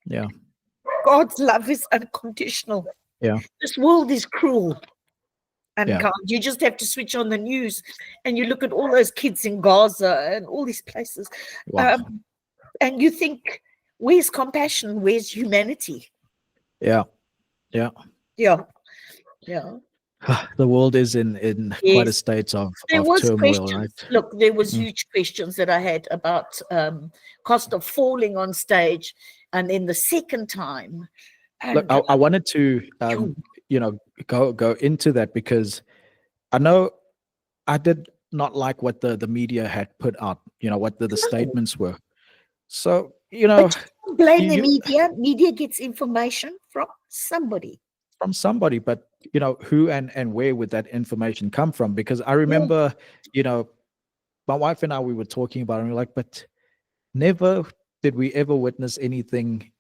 Yeah. God's love is unconditional. Yeah. This world is cruel and kind. You just have to switch on the news and you look at all those kids in Gaza and all these places. And you think, where's compassion? Where's humanity? Yeah. The world is in quite a state of turmoil, right? Look, there was huge questions that I had about Costa falling on stage, and then the second time. Look, I wanted to go into that, because I know I did not like what the media had put out, what the statements were. So, But can't blame the you media. Media gets information from somebody. from somebody, but who and where would that information come from? Because I Yeah. remember, my wife and I, we were talking about it, and we we're like, but never did we ever witness anything,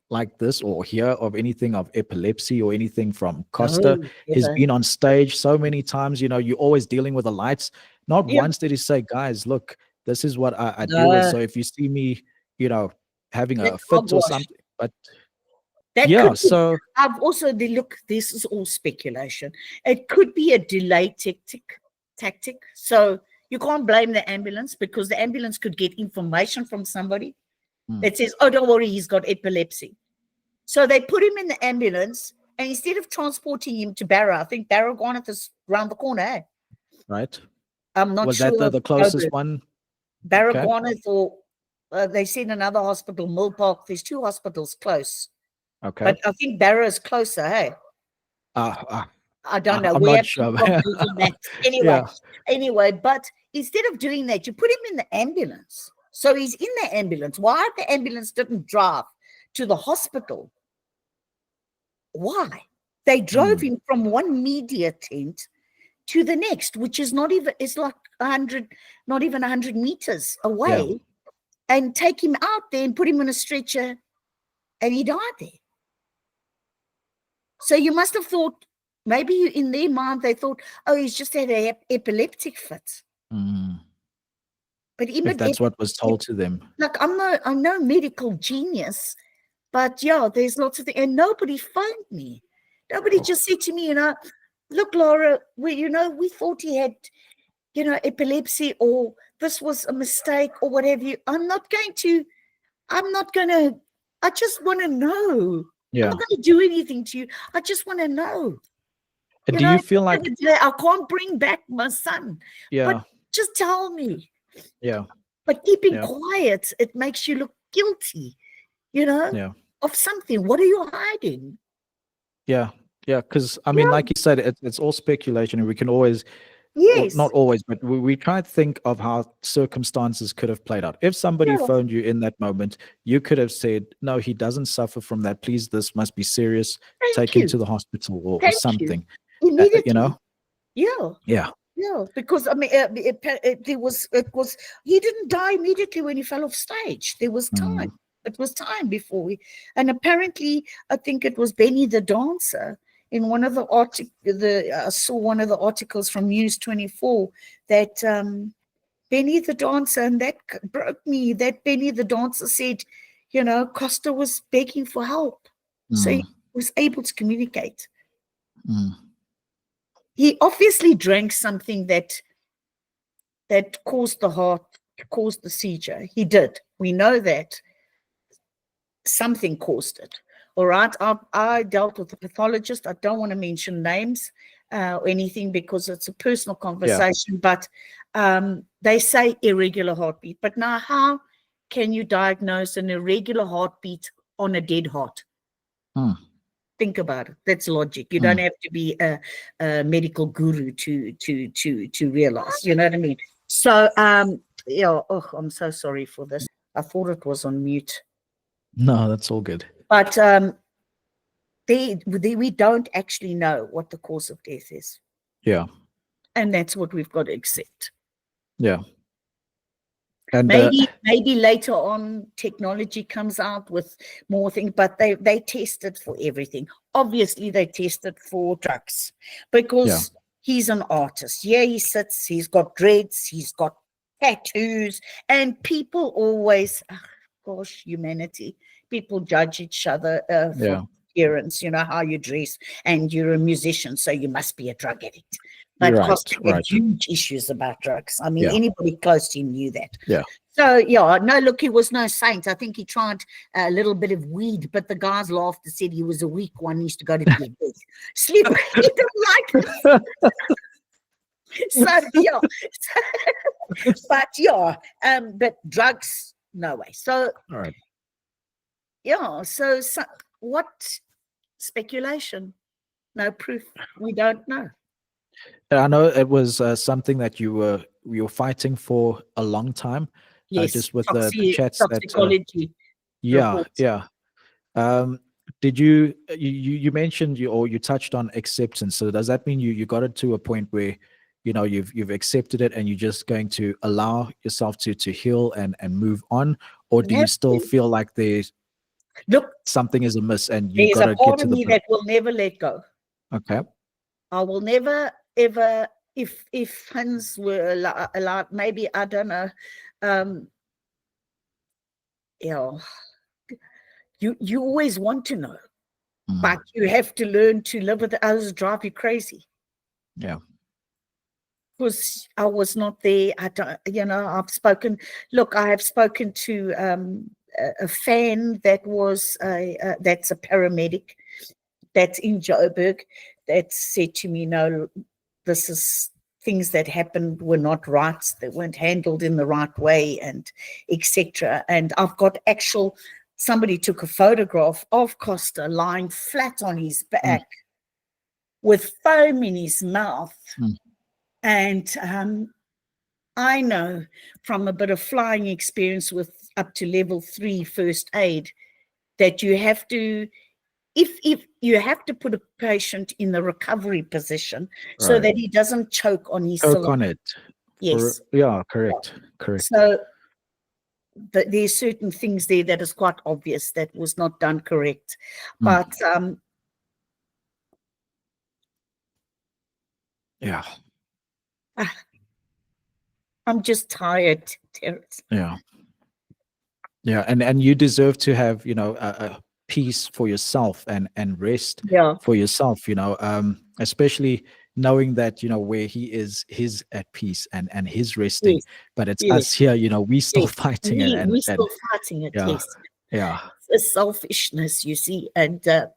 like this or hear of anything of epilepsy or anything from Costa. No, He's never. been on stage so many times, you're always dealing with the lights. Not Yeah. once did he say, guys, look, this is what I deal with. No, So if you see me, having a that's fit or hogwash. something, but That yeah, could be. so I've also look. This is all speculation. It could be a delay tactic. So you can't blame the ambulance because the ambulance could get information from somebody that says, "Oh, don't worry, he's got epilepsy." So they put him in the ambulance, and instead of transporting him to Barra, I think Barra Garnet is round the corner. Eh? right. I'm not Was sure. that the closest one? Barra Okay. Garnet, or they said another hospital, Mill Park. There's 2 hospitals close. Okay. But I think Barra is closer, hey? I don't know. I'm We not have sure. to Google that. Yeah. Anyway, but instead of doing that, you put him in the ambulance. So he's in the ambulance. Why the ambulance didn't drive to the hospital? Why? They drove him from one media tent to the next, which is not even, it's like 100, not even 100 meters away, and take him out there and put him on a stretcher, and he died there. So you must have thought, maybe in their mind, they thought, oh, he's just had an epileptic fit. But even If that's what was told to them. Like, I'm no medical genius, but yeah, there's lots of things. And nobody phoned me. Nobody just said to me, look, Lara, we thought he had, epilepsy, or this was a mistake, or whatever. I just want to know. Yeah. I'm not going to do anything to you. I just want to know. And do you feel like I can't bring back my son? But just tell me. Yeah. But keeping quiet, it makes you look guilty, of something. What are you hiding? Yeah. Because I mean, like you said, it's all speculation, and we can always, yes, not always, but we try to think of how circumstances could have played out. If somebody phoned you in that moment, you could have said, "No, he doesn't suffer from that. Please, this must be serious. Take him to the hospital or something." Immediately. Yeah. Yeah, because I mean, it was he didn't die immediately when he fell off stage. There was time. It was time before and apparently, I think it was Benny the dancer. In one of the I saw one of the articles from News 24 that Benny the dancer, and that broke me. That Benny the dancer said, Costa was begging for help, so he was able to communicate. He obviously drank something that caused the seizure. He did. We know that something caused it. All right. I dealt with a pathologist. I don't want to mention names or anything because it's a personal conversation. But they say irregular heartbeat. But now, how can you diagnose an irregular heartbeat on a dead heart? Think about it. That's logic. You don't have to be a medical guru to realize. You know what I mean? So, I'm so sorry for this. I thought it was on mute. No, that's all good. But we don't actually know what the cause of death is. Yeah. And that's what we've got to accept. Yeah. And maybe later on technology comes out with more things, but they tested for everything. Obviously, they tested for drugs because he's an artist. Yeah, he sits, he's got dreads, he's got tattoos, and people always, humanity. People judge each other for appearance, how you dress, and you're a musician, so you must be a drug addict. But Costa had huge issues about drugs. I mean, anybody close to him knew that. Yeah. So, no, look, he was no saint. I think he tried a little bit of weed, but the guys laughed and said he was a weak one. He used to go to bed. Sleep. He didn't like it. But drugs, no way. So, all right. Yeah, so what speculation? No proof. We don't know. I know it was something that you were fighting for a long time. Yes, just with the chats toxicology. Yeah, report. yeah. Um, did you mentioned you touched on acceptance. So does that mean you got it to a point where you've accepted it and you're just going to allow yourself to heal and move on, or do You you have still to. feel like there's Look, something is amiss and you there's got a to get part to of the me bottom? that will never let go. Okay. I will never ever, if funds were allowed, maybe, I don't know, um, you know, you always want to know, but you have to learn to live with others drive you crazy. Yeah. Because I was not there. I don't, I've spoken. Look, I have spoken to a fan that was that's a paramedic that's in Joburg that said to me, "No, this is things that happened were not right. They weren't handled in the right way, and etc." And I've got actual. Somebody took a photograph of Costa lying flat on his back with foam in his mouth. And I know from a bit of flying experience with up to level 3 first aid that you have to, if you have to put a patient in the recovery position so Right. that he doesn't choke on his Choke saliva. on it. Yes. Yeah, correct. Correct. So there's certain things there that is quite obvious that was not done correct. But Yeah. I'm just tired, Terrence. Yeah. Yeah. And you deserve to have, a peace for yourself and rest Yeah. for yourself, especially knowing that, where he is, he's at peace and he's resting. Yes. But it's Yes. us here, we still Yes. fighting it. We're And still fighting it, yeah. yes. Yeah. It's selfishness, you see. And I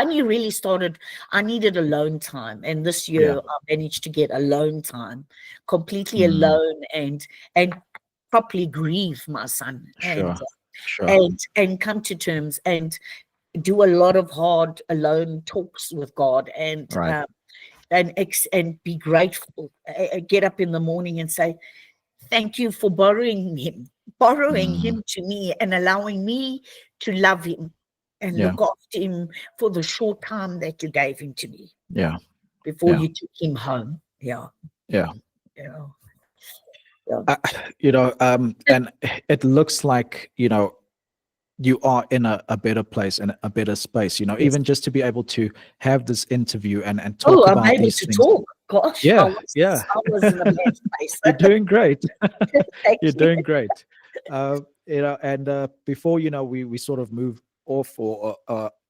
only really started, I needed alone time. And this year I managed to get alone time, completely alone, and properly grieve my son, Sure. and come to terms and do a lot of hard alone talks with God, and Right. and be grateful, get up in the morning and say, thank you for borrowing him to me and allowing me to love him and Yeah. look after him for the short time that you gave him to me Yeah. before Yeah. you took him home. Yeah. Yeah. Yeah. And it looks like, you are in a better place and a better space, Yes. even just to be able to have this interview and Oh, talk I'm about able these to things. talk. Gosh, I Yeah. Yeah. was in a bad place. You're doing great. Thank You're you. doing great. And before, we sort of move off or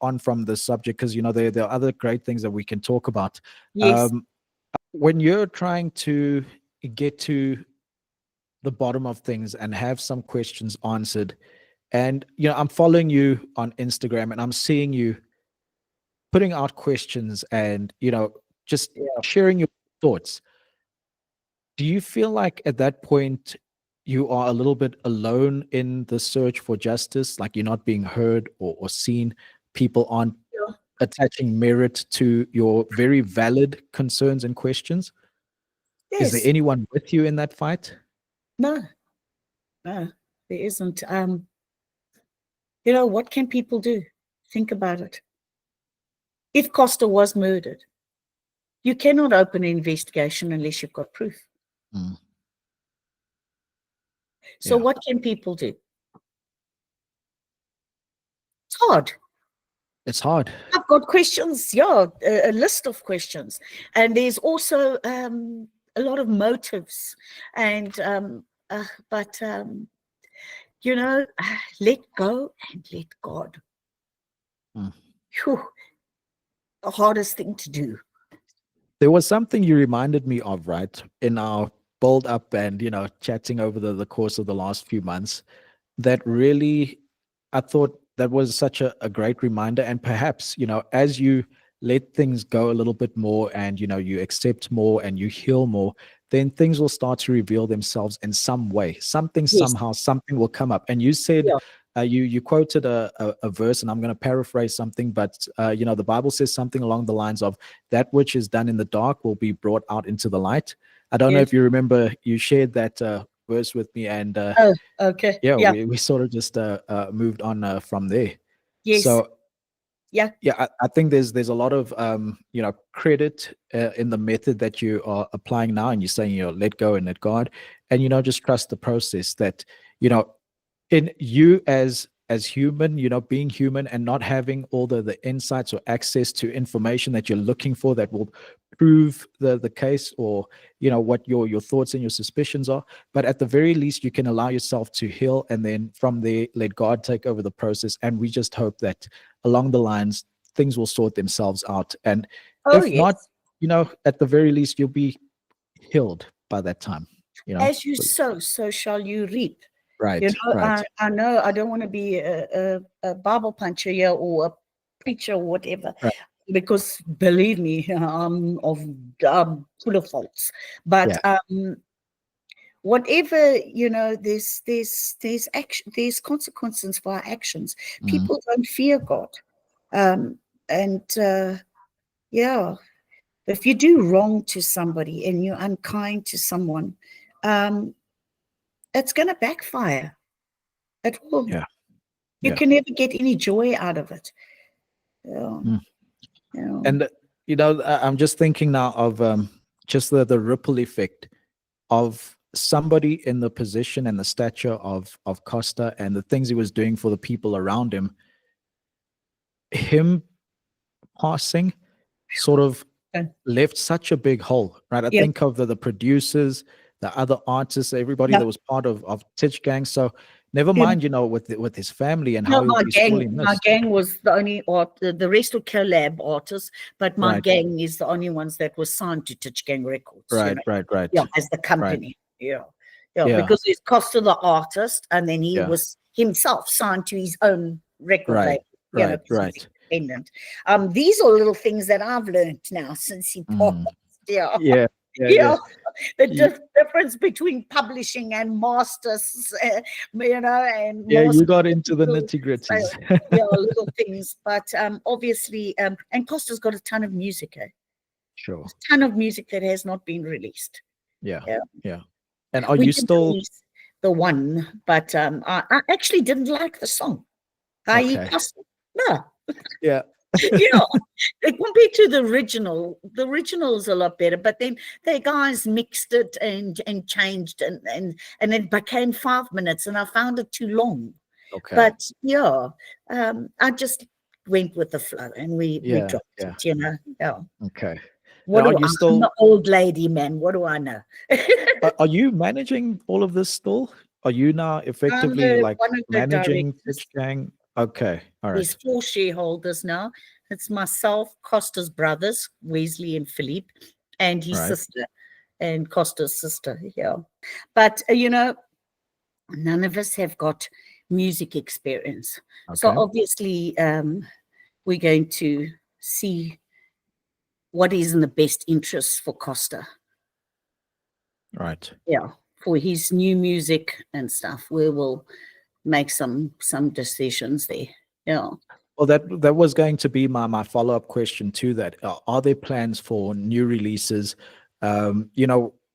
on from the subject, because, there are other great things that we can talk about. Yes. When you're trying to get to the bottom of things and have some questions answered, and I'm following you on Instagram and I'm seeing you putting out questions and just sharing your thoughts. Do you feel like at that point you are a little bit alone in the search for justice, like you're not being heard or seen? People aren't attaching merit to your very valid concerns and questions? Is there Yes. anyone with you in that fight? No, there isn't. What can people do? Think about it. If Costa was murdered, you cannot open an investigation unless you've got proof. So what can people do? It's hard. It's hard. I've got questions, a list of questions. And there's also a lot of motives. And but let go and let God. Whew, the hardest thing to do. There was something you reminded me of, right, in our build up and, chatting over the course of the last few months, that really, I thought that was such a great reminder. And perhaps, as you let things go a little bit more and, you accept more and you heal more, then things will start to reveal themselves in some way. Something, somehow, something will come up. And you said, you quoted a verse, and I'm going to paraphrase something, but the Bible says something along the lines of, that which is done in the dark will be brought out into the light. I don't know if you remember, you shared that verse with me, and Oh, okay. yeah, Yeah. we sort of just moved on from there. Yes. So Yeah. yeah, I think there's a lot of credit in the method that you are applying now, and you're saying let go and let God, and just trust the process. That in you as human, being human and not having all the insights or access to information that you're looking for that will prove the case, or what your thoughts and your suspicions are. But at the very least, you can allow yourself to heal, and then from there let God take over the process. And we just hope that along the lines things will sort themselves out. And Oh, if not, yes. at the very least you'll be healed by that time. As you sow, so shall you reap. Right, right. I know I don't want to be a Bible puncher here or a preacher or whatever, Right. because believe me, I'm full of faults. But Yeah. whatever, there's action, there's consequences for our actions. People don't fear God, and yeah, if you do wrong to somebody and you're unkind to someone, it's going to backfire. It will. Yeah. You Yeah. can never get any joy out of it. And I'm just thinking now of just the ripple effect of somebody in the position and the stature of Costa, and the things he was doing for the people around him passing sort of Okay. left such a big hole, right? I Yeah. think of the producers, the other artists, everybody Yeah. that was part of Titch Gang. So never Yeah. mind, with his family and No, how he'll be sorely my missed. gang was the only art. The rest were collab artists, but my Right. gang is the only ones that were signed to Titch Gang Records. Right, right. Yeah, as the company. Yeah. Because it's Costa the artist, and then he Yeah. was himself signed to his own record Right, label. right, Because right. he's independent. These are little things that I've learned now since he passed. Yeah. Yeah, yeah. The difference between publishing and masters, and Yeah, you masters, got into the little- nitty-gritties. little things. But obviously, and Costa's got a ton of music, Sure. a ton of music that has not been released. Yeah. Yeah. And are We you did still release the one, but I actually didn't like the song. okay? No. Yeah. Compared to the original is a lot better, but then the guys mixed it and changed, and it became 5 minutes, and I found it too long. Okay. But I just went with the flow, and we dropped it. Yeah. Okay. What are do you I'm the old lady, man? What do I know? are you managing all of this still? Are you now effectively like one of the managing directors. Titch Gang? Okay. All right. There's 4 shareholders now. It's myself, Costa's brothers, Wesley and Philippe, and his sister, and Costa's sister. Yeah. But, none of us have got music experience. Okay. So obviously, we're going to see what is in the best interest for Costa. Right. Yeah. For his new music and stuff, we will make some decisions there. Yeah. Well, that was going to be my follow-up question to that. Are there plans for new releases?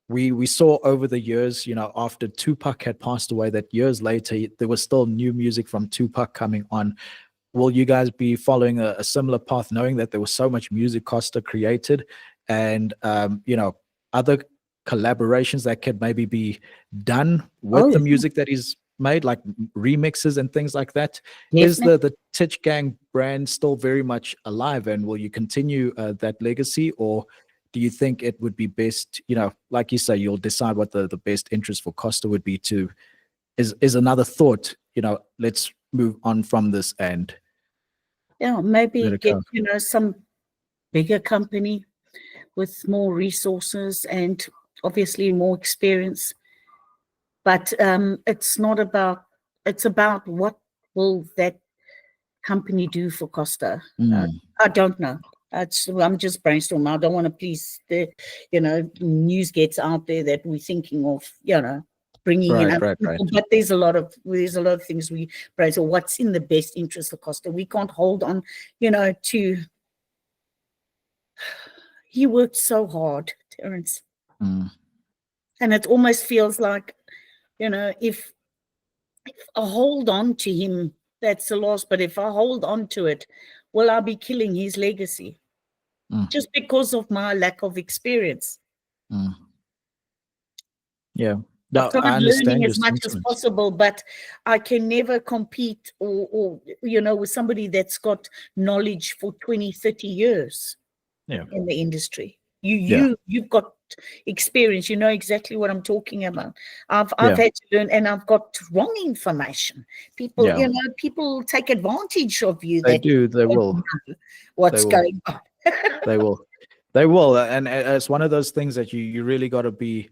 We saw over the years, after Tupac had passed away, that years later there was still new music from Tupac coming on. Will you guys be following a similar path, knowing that there was so much music Costa created, and other collaborations that could maybe be done with the music that he's made, like remixes and things like that? Definitely. Is the Titch Gang brand still very much alive, and will you continue that legacy, or do you think it would be best, like you say, you'll decide what the best interest for Costa would be to is another thought, let's move on from this and maybe get some bigger company with more resources and obviously more experience. But it's about what will that company do for Costa. I don't know. I'm just brainstorming. I don't want to please the news gets out there that we're thinking of bringing in other people. But there's a lot of things we brainstorm. What's in the best interest of Costa? We can't hold on to. He worked so hard, Terence, and it almost feels like If I hold on to him, that's a loss. But if I hold on to it, will I be killing his legacy just because of my lack of experience? Yeah. I've No, tried I learning understand your as much as sentiments. possible, but I can never compete or with somebody that's got knowledge for 20, 30 years Yeah. in the industry. You've got experience. You know exactly what I'm talking about. I've had to learn, and I've got wrong information. People, Yeah. People take advantage of you. They That do. They don't will. know what's They will. going on. They will. They will. And it's one of those things that you really got to be,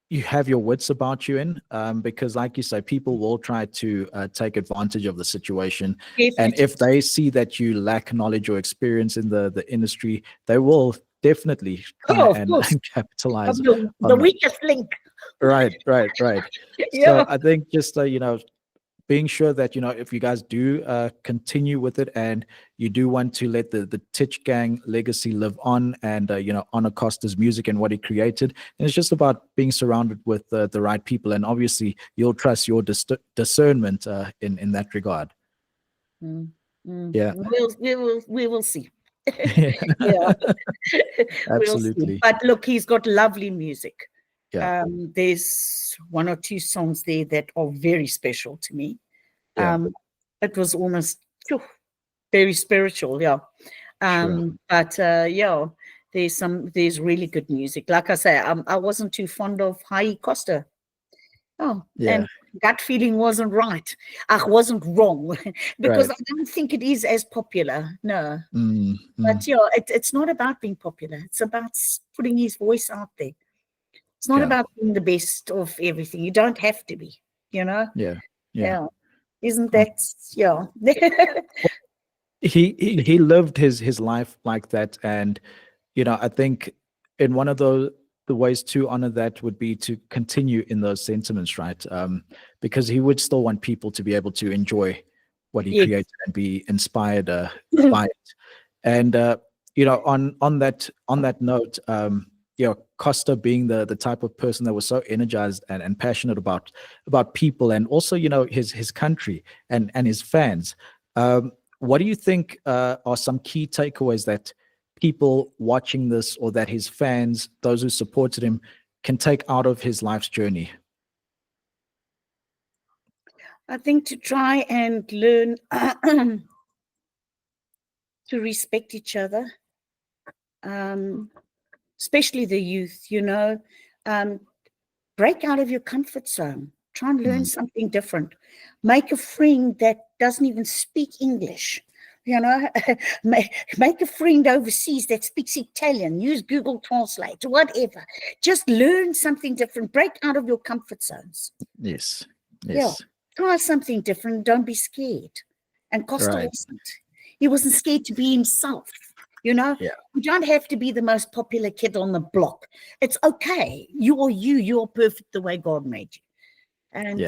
you have your wits about you in, because like you say, people will try to take advantage of the situation. And Definitely. if they see that you lack knowledge or experience in the industry, they will definitely try Oh, of and, course. and capitalize I'm the on that. weakest link. Right. So Yeah. I think just, being sure that, if you guys do continue with it and you do want to let the Titch Gang legacy live on and, honor Costa's music and what he created, and it's just about being surrounded with the right people. And obviously you'll trust your discernment in that regard. Yeah. We will see. Yeah. We'll see. Absolutely. But look, he's got lovely music. Yeah. There's one or two songs there that are very special to me. Yeah. It was almost very spiritual, yeah. Sure. But there's really good music. Like I say, I wasn't too fond of Costa. Yeah. And gut feeling wasn't right. I wasn't wrong because Right. I don't think it is as popular. No. Mm. But it's not about being popular. It's about putting his voice out there. It's not Yeah. about being the best of everything. You don't have to be, Yeah. Yeah. Isn't that, yeah. He lived his life like that. And I think in one of the ways to honor that would be to continue in those sentiments, right? Because he would still want people to be able to enjoy what he Yes. created and be inspired by it. And on that note, Costa being the type of person that was so energized and passionate about people, and also his country and his fans. What do you think are some key takeaways that people watching this, or that his fans, those who supported him, can take out of his life's journey? I think to try and learn to respect each other, especially the youth, break out of your comfort zone. Try and learn something different. Make a friend that doesn't even speak English. Make a friend overseas that speaks Italian. Use Google Translate, whatever. Just learn something different. Break out of your comfort zones. Yes. Yeah. Try something different. Don't be scared. And Costa wasn't. He wasn't scared to be himself. You don't have to be the most popular kid on the block. It's okay. You are you. You are perfect the way God made you. And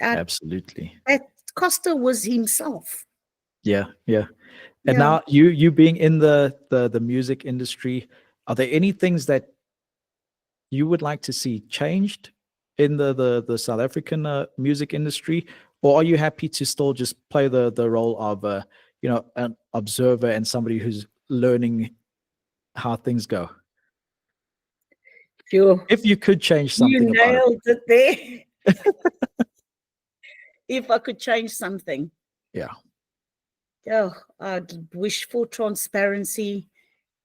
Absolutely. Costa was himself. Yeah. And now you being in the music industry, are there any things that you would like to see changed in the South African music industry, or are you happy to still just play the role of an observer and somebody who's learning how things go? Sure. If you could change something You about nailed it there. If I could change something. I'd wish for transparency,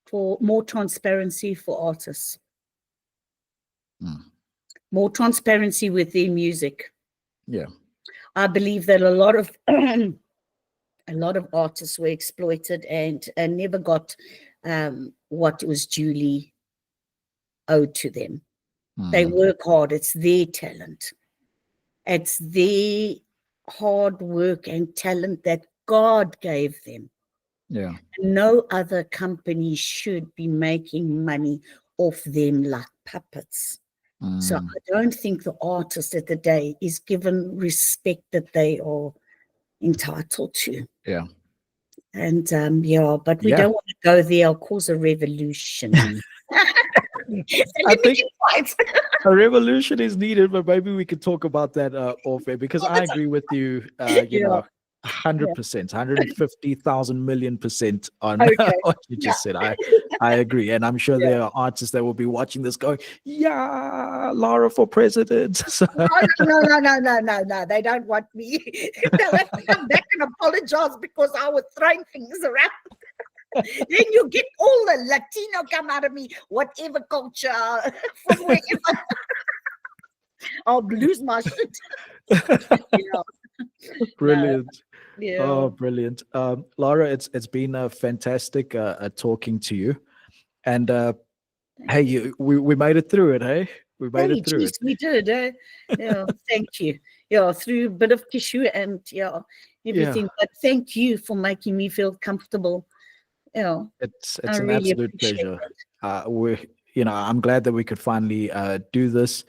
for more transparency for artists. More transparency with their music. I believe that a lot of artists were exploited and never got what was duly owed to them. They work hard. It's their talent. It's their hard work and talent that God gave them. No other company should be making money off them like puppets. So I don't think the artist of the day is given respect that they are entitled to. And but we don't want to go there. I'll cause a revolution. So I let me think keep quiet. a revolution is needed, but maybe we could talk about that off air, because I agree with you, Yeah, 100%, 150,000,000,000% on okay. what you Yeah. just said. I agree. And I'm sure there are artists that will be watching this going, yeah, Lara for president. So, No. They don't want me. They'll have to come back and apologize because I was throwing things around. Then you get all the Latino come out of me, whatever culture, from wherever. I'll lose my shit. Yeah. No, brilliant. yeah. Oh, brilliant. Lara, it's been fantastic talking to you. And hey, we made it through it, hey? We made Hey, it through geez, it. we did. Yeah, thank you. Yeah, through a bit of tissue and Yeah, everything. But thank you for making me feel comfortable. Yeah, it's I an really absolute appreciate pleasure. that. I'm glad that we could finally do this.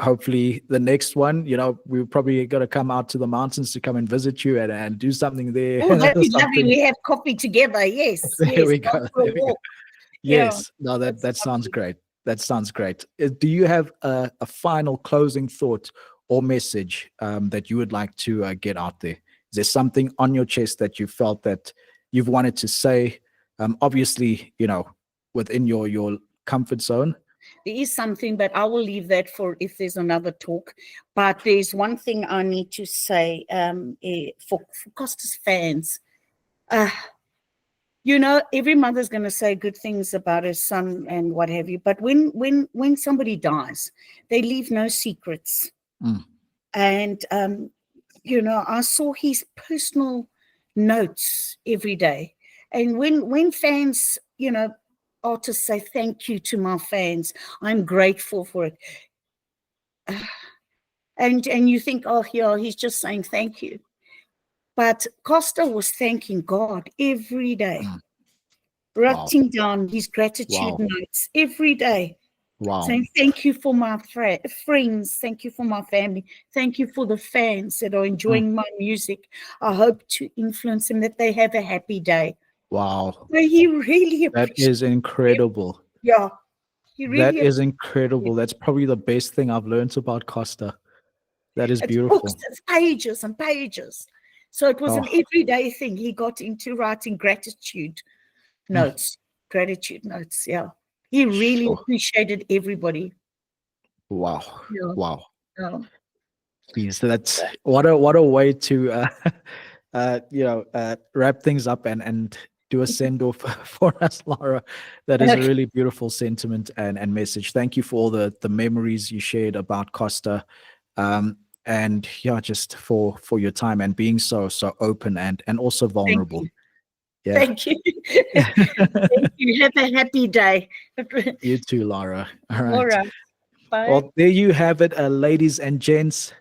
Hopefully the next one, we're probably going to come out to the mountains to come and visit you and do something there. Oh, that'd be lovely. Something. We have coffee together. Yes, There yes. we Go go. for a There we go. walk. Yeah, Yes. No, that's that sounds lovely. great. That sounds great. Do you have a final closing thought or message that you would like to get out there? Is there something on your chest that you felt that you've wanted to say? Obviously, within your comfort zone. There is something, but I will leave that for if there's another talk. But there's one thing I need to say for Costa's fans. Every mother's going to say good things about her son and what have you. But when somebody dies, they leave no secrets. Mm. And I saw his personal notes every day. And when fans, artists say thank you to my fans, I'm grateful for it. And you think, oh, yeah, he's just saying thank you. But Costa was thanking God every day, writing down his gratitude notes every day, saying thank you for my friends, thank you for my family, thank you for the fans that are enjoying my music. I hope to influence them, that they have a happy day. Wow. So he really That appreciated is incredible. it. Yeah, he That really is incredible. That's probably the best thing I've learned about Costa. That is It's books, beautiful. it's pages and pages. So it was an Oh, everyday thing. He got into writing gratitude notes. Yeah. He really sure. appreciated everybody. Wow. Yeah. Wow. Yeah. Geez, that's what a way to wrap things up and do a send off for us, Lara. That is a Okay. really beautiful sentiment and message. Thank you for all the memories you shared about Costa. And yeah, just for your time and being so open and also Thank vulnerable. you. Yeah. Thank you. Thank you. Have a happy day. You too, Lara. All All right. right. Bye. Well, there you have it, ladies and gents.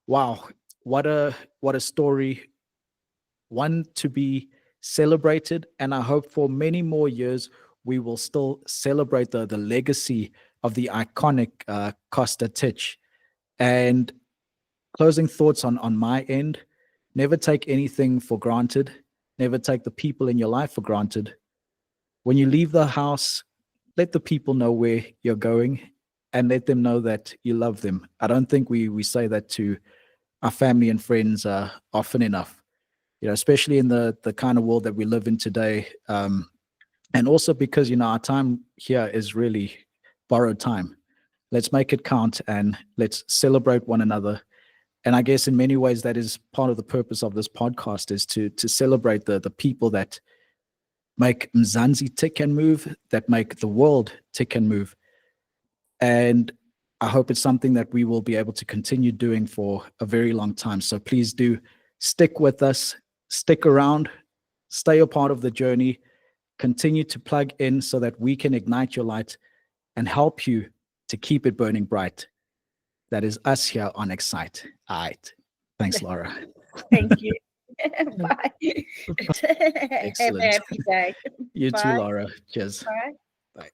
Wow, what a story, one to be celebrated, and I hope for many more years we will still celebrate the legacy of the iconic Costa Titch. And closing thoughts on my end: never take anything for granted, never take the people in your life for granted. When you leave the house, let the people know where you're going and let them know that you love them. I don't think we say that to our family and friends often enough, especially in the kind of world that we live in today. And also because, our time here is really borrowed time. Let's make it count and let's celebrate one another. And I guess in many ways, that is part of the purpose of this podcast, is to celebrate the people that make Mzansi tick and move, that make the world tick and move. And I hope it's something that we will be able to continue doing for a very long time. So please do stick with us, stick around, stay a part of the journey, continue to plug in so that we can ignite your light and help you to keep it burning bright. That is us here on EXC-i8. All right. Thanks, Lara. Thank you. Bye. Have a Excellent. happy day. You too, Bye. Lara. Cheers. Bye. Bye.